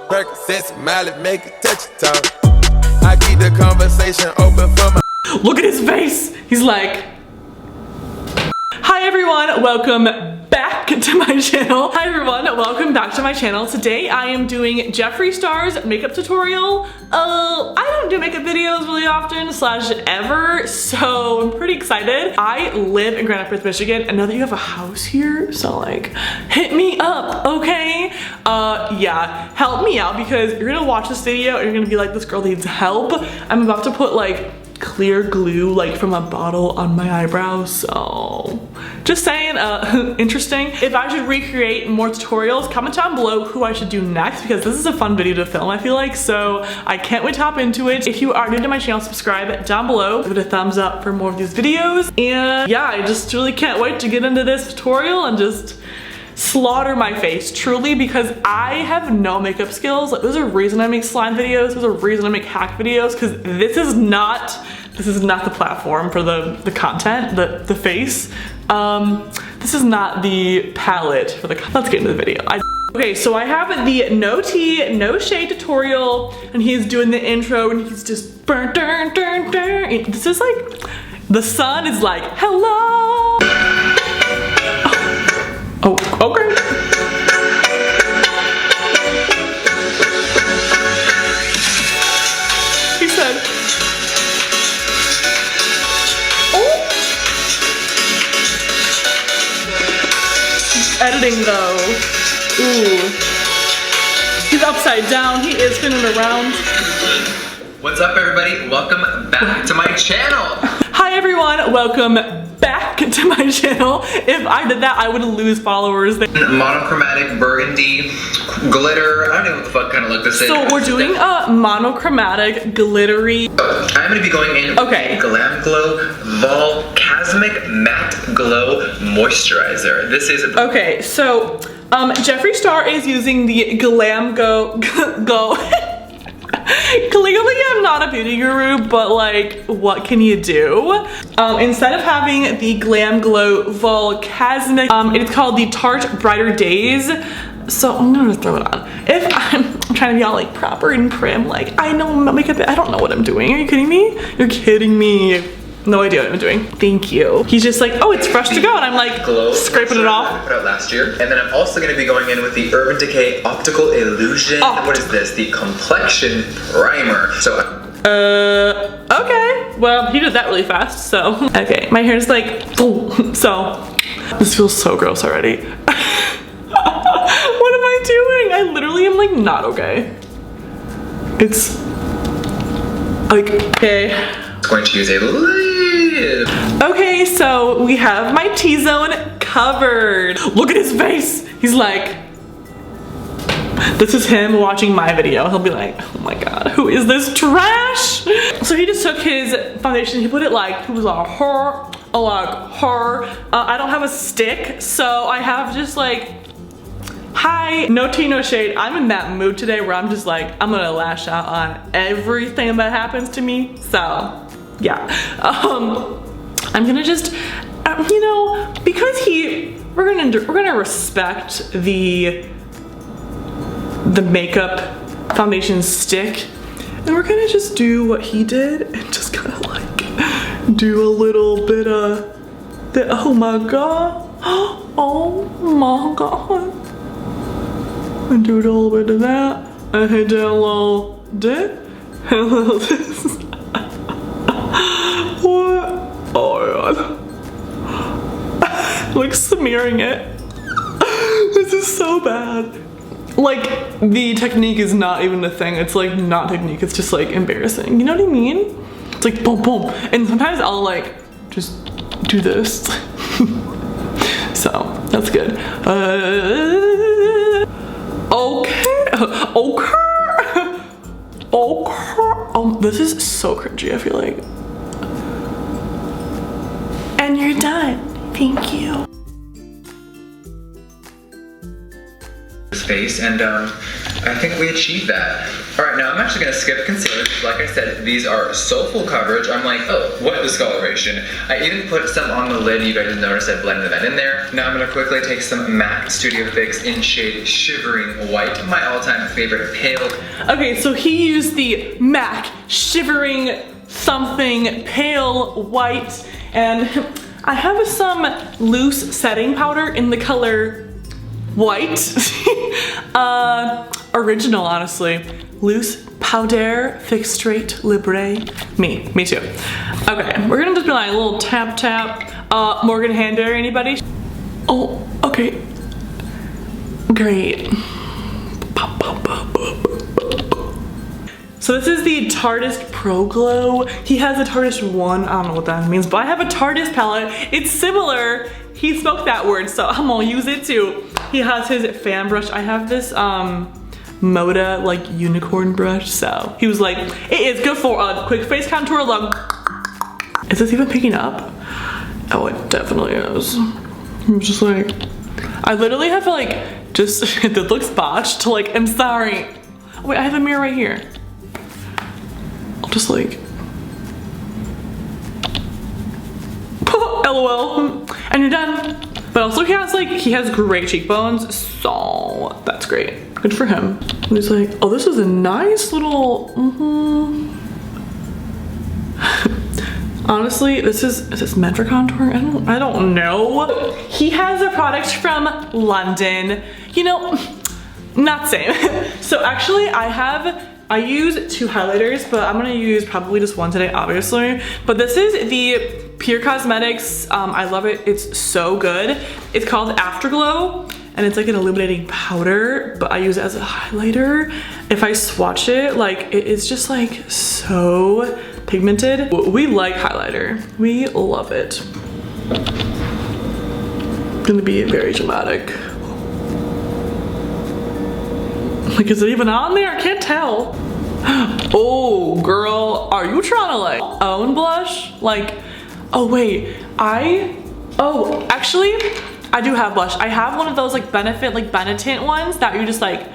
Percocets, Miley, make it touch your tongue. I keep the conversation open for my. Look at his face. He's like, hi everyone, welcome back to my channel. Hi everyone, welcome back to my channel. Today I am doing Jeffree Star's makeup tutorial. I don't do makeup videos really often / ever, so I'm pretty excited. I live in Grand Rapids, Michigan, and know that you have a house here, so like, hit me up, okay? Yeah, help me out because you're gonna watch this video and you're gonna be like, this girl needs help. I'm about to put like clear glue like from a bottle on my eyebrows, so just saying, interesting. If I should recreate more tutorials, comment down below who I should do next because this is a fun video to film, I feel like, so I can't wait to hop into it. If you are new to my channel, subscribe down below, give it a thumbs up for more of these videos, and yeah, I just really can't wait to get into this tutorial and just slaughter my face, truly, because I have no makeup skills. Like, there's a reason I make slime videos, there's a reason I make hack videos, because this is not the platform for the content, the face. This is not the palette for the, let's get into the video. Okay, so I have the no tea, no shade tutorial, and he's doing the intro, and he's just this is like, the sun is like, hello. Oh, okay. He said, oh. Editing though. Ooh. He's upside down. He is spinning around. What's up, everybody? Welcome back to my channel. Hi everyone, welcome back to my channel. If I did that, I would lose followers. Monochromatic burgundy glitter. I don't know what the fuck kind of look this is. So we're doing a monochromatic glittery. I'm gonna be going in with the Glam Glow Volcasmic Matte Glow Moisturizer. This is okay. So Jeffree Star is using the Glam Go. Clearly I'm not a beauty guru, but like, what can you do? Instead of having the Glam Glow Volcasmic, it's called the Tarte Brighter Days. So I'm gonna throw it on. If I'm trying to be all like proper and prim, like I know makeup, I don't know what I'm doing. Are you kidding me? You're kidding me. No idea what I'm doing. Thank you. He's just like, oh, it's fresh to go. And I'm like, scraping it off. I put out last year. And then I'm also gonna be going in with the Urban Decay Optical Illusion. What is this? The Complexion Primer. So okay. Well, he did that really fast, so. Okay, my hair's like, oh, so. This feels so gross already. What am I doing? I literally am like not okay. It's like, okay. Going to use a lid. Okay, so we have my T-zone covered. Look at his face. He's like, this is him watching my video. He'll be like, oh my god, who is this trash? So he just took his foundation, he put it like, he was like, her. I don't have a stick, so I have just like, hi, no tea, no shade. I'm in that mood today where I'm just like, I'm gonna lash out on everything that happens to me. So, yeah. I'm gonna just, you know, because we're gonna respect the makeup foundation stick, and we're gonna just do what he did and just kind of like do a little bit of the, oh my god, oh my god. And do a little bit of that, and hit down a little dip, and a little this. What? Oh my god. Like smearing it. This is so bad. Like, the technique is not even a thing. It's like not technique, it's just like embarrassing. You know what I mean? It's like boom, boom. And sometimes I'll like just do this. So, that's good. Okay. This is so cringy, I feel like. And you're done. Thank you. Face, and I think we achieved that. All right, now I'm actually gonna skip concealer. Like I said, these are so full coverage. I'm like, oh, what discoloration? I even put some on the lid. You guys noticed I blended that in there. Now I'm gonna quickly take some MAC Studio Fix in shade Shivering White, my all-time favorite pale. Okay, so he used the MAC Shivering something pale white, and I have some loose setting powder in the color white. Original, honestly. Loose powder, fix straight, libre. Me too. Okay, we're gonna just be like a little tap tap. Morgan Hander, anybody? Oh, okay. Great. So this is the Tarte Pro Glow. He has a Tarte 1, I don't know what that means, but I have a Tarte palette. It's similar. He spoke that word, so I'm gonna use it too. He has his fan brush. I have this Moda like unicorn brush, so he was like, it is good for a quick face contour look. Is this even picking up? Oh, it definitely is. I'm just like, I literally have to like, just, it looks botched, like, I'm sorry. Oh, wait, I have a mirror right here. I'll just like, LOL, and you're done. But also he has great cheekbones, so that's great. Good for him. And he's like, oh, this is a nice little, Honestly, is this meant for contour? I don't know. He has a product from London. You know, not same. So actually I use 2 highlighters, but I'm gonna use probably just 1 today, obviously. But this is the Tarte Cosmetics. I love it, it's so good. It's called Afterglow, and it's like an illuminating powder, but I use it as a highlighter. If I swatch it, like, it is just like so pigmented. We like highlighter, we love it. Gonna be very dramatic. Like, is it even on there? I can't tell. Oh, girl, are you trying to like own blush? Like, oh wait, actually, I do have blush. I have one of those like Benetint ones that you just like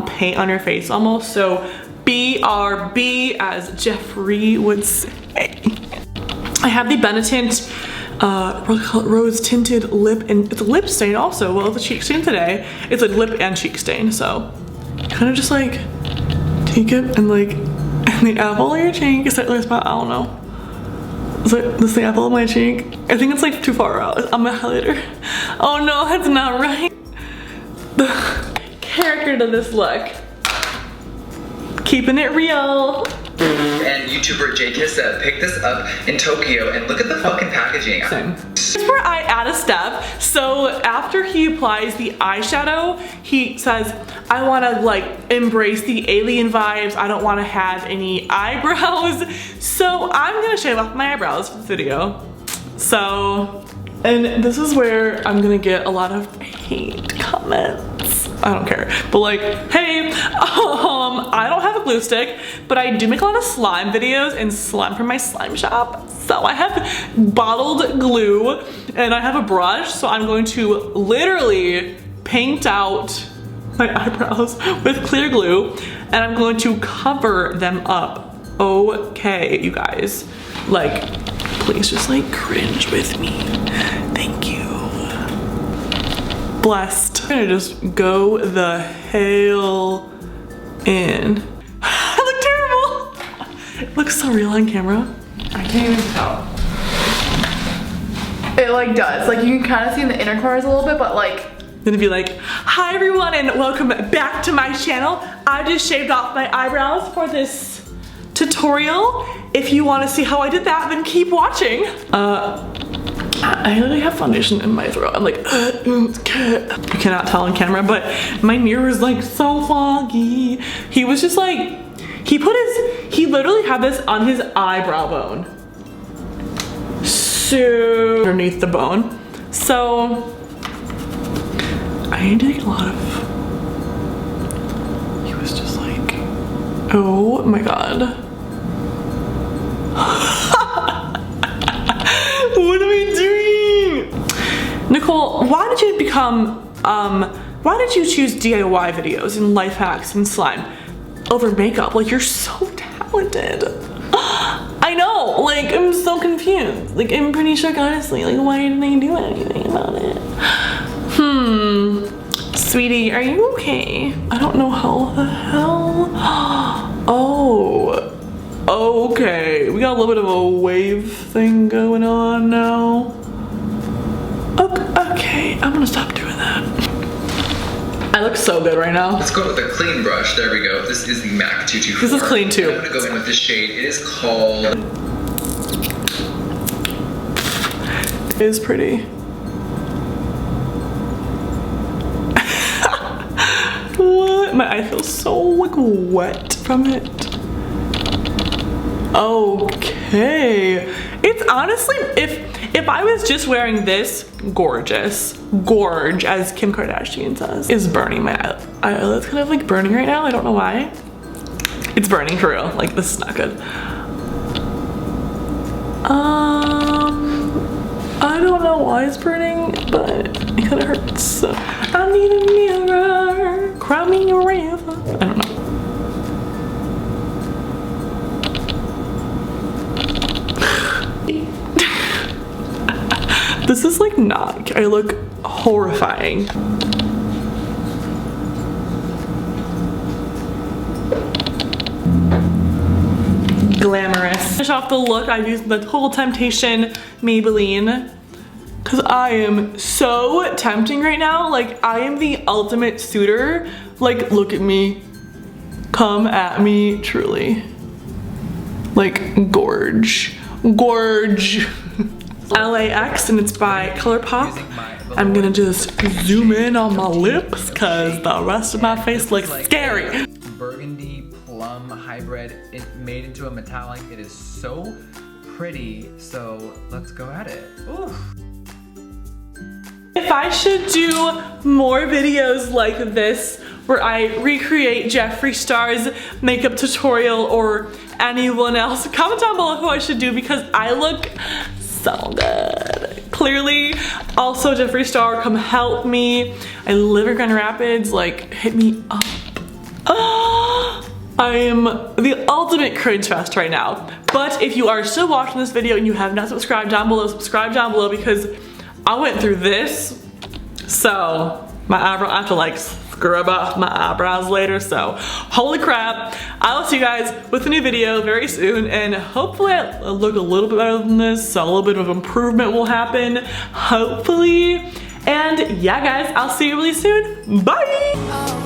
paint on your face almost. So BRB, as Jeffree would say. I have the Benetint rose tinted lip, and it's a lip stain also. Well, the cheek stain today. It's a lip and cheek stain, so kind of just like take it and like, and the apple of your cheek is that spot. I don't know. Is it this the apple of my cheek? I think it's like too far out. I'm a highlighter. Oh no, that's not right. The character to this look. Keeping it real. And YouTuber J.Kissa picked this up in Tokyo, and look at the fucking packaging. Same. This is where I add a step. So after he applies the eyeshadow, he says, I wanna like embrace the alien vibes. I don't wanna have any eyebrows. So I'm gonna shave off my eyebrows for this video. So, and this is where I'm gonna get a lot of hate comments. I don't care, but like, hey, I don't have a glue stick, but I do make a lot of slime videos and slime from my slime shop. So I have bottled glue and I have a brush, so I'm going to literally paint out my eyebrows with clear glue, and I'm going to cover them up. Okay, you guys, like, please just like cringe with me. Thank you. Blessed. I'm gonna just go the hell in. I look terrible. It looks so real on camera. I can't even tell. It like does. Like you can kind of see in the inner corners a little bit, but like. Gonna be like, hi everyone and welcome back to my channel. I just shaved off my eyebrows for this tutorial. If you want to see how I did that, then keep watching. I literally have foundation in my throat. I'm like, you cannot tell on camera, but my mirror is like so foggy. He was just like, he literally had this on his eyebrow bone. So underneath the bone. So I need to get a lot of, he was just like, oh my God. What are we doing? Nichole, why did you become Why did you choose DIY videos and life hacks and slime over makeup? Like, you're so talented. I know, like, I'm so confused. Like, I'm pretty shook, honestly. Like, why didn't they do anything about it? Sweetie, are you okay? I don't know how the hell. Oh, okay. We got a little bit of a wave thing going on now. Okay, I'm gonna stop doing that. I look so good right now. Let's go with a clean brush. There we go. This is the MAC 224. This is clean too. I'm gonna go in with this shade. It is called... It is pretty. What? My eye feels so like wet from it. Okay. It's honestly, if I was just wearing this, gorgeous, gorge, as Kim Kardashian says, is burning my eyelids kind of like burning right now. I don't know why. It's burning for real. Like, this is not good. I don't know why it's burning, but it kind of hurts. I need a mirror, cry me a river. I don't know. This is like not, I look horrifying. Glamorous. Finish off the look, I used the Total Temptation Maybelline because I am so tempting right now. Like, I am the ultimate suitor. Like, look at me. Come at me, truly. Like, gorge. Gorge. LAX, and it's by ColourPop. I'm gonna just zoom in on my lips because the rest of my face looks scary. Burgundy plum hybrid. It made into a metallic. It is so pretty. So let's go at it. Ooh. If I should do more videos like this where I recreate Jeffree Star's makeup tutorial or anyone else, comment down below who I should do because I look so good. Clearly. Also, Jeffree Star, come help me. I live in Grand Rapids, like, hit me up. I am the ultimate cringe fest right now. But if you are still watching this video and you have not subscribed down below, subscribe down below because I went through this. So my eyebrow, I have to like scrub off my eyebrows later, so holy crap. I will see you guys with a new video very soon, and hopefully I look a little bit better than this, so a little bit of improvement will happen, hopefully. And yeah guys, I'll see you really soon. Bye!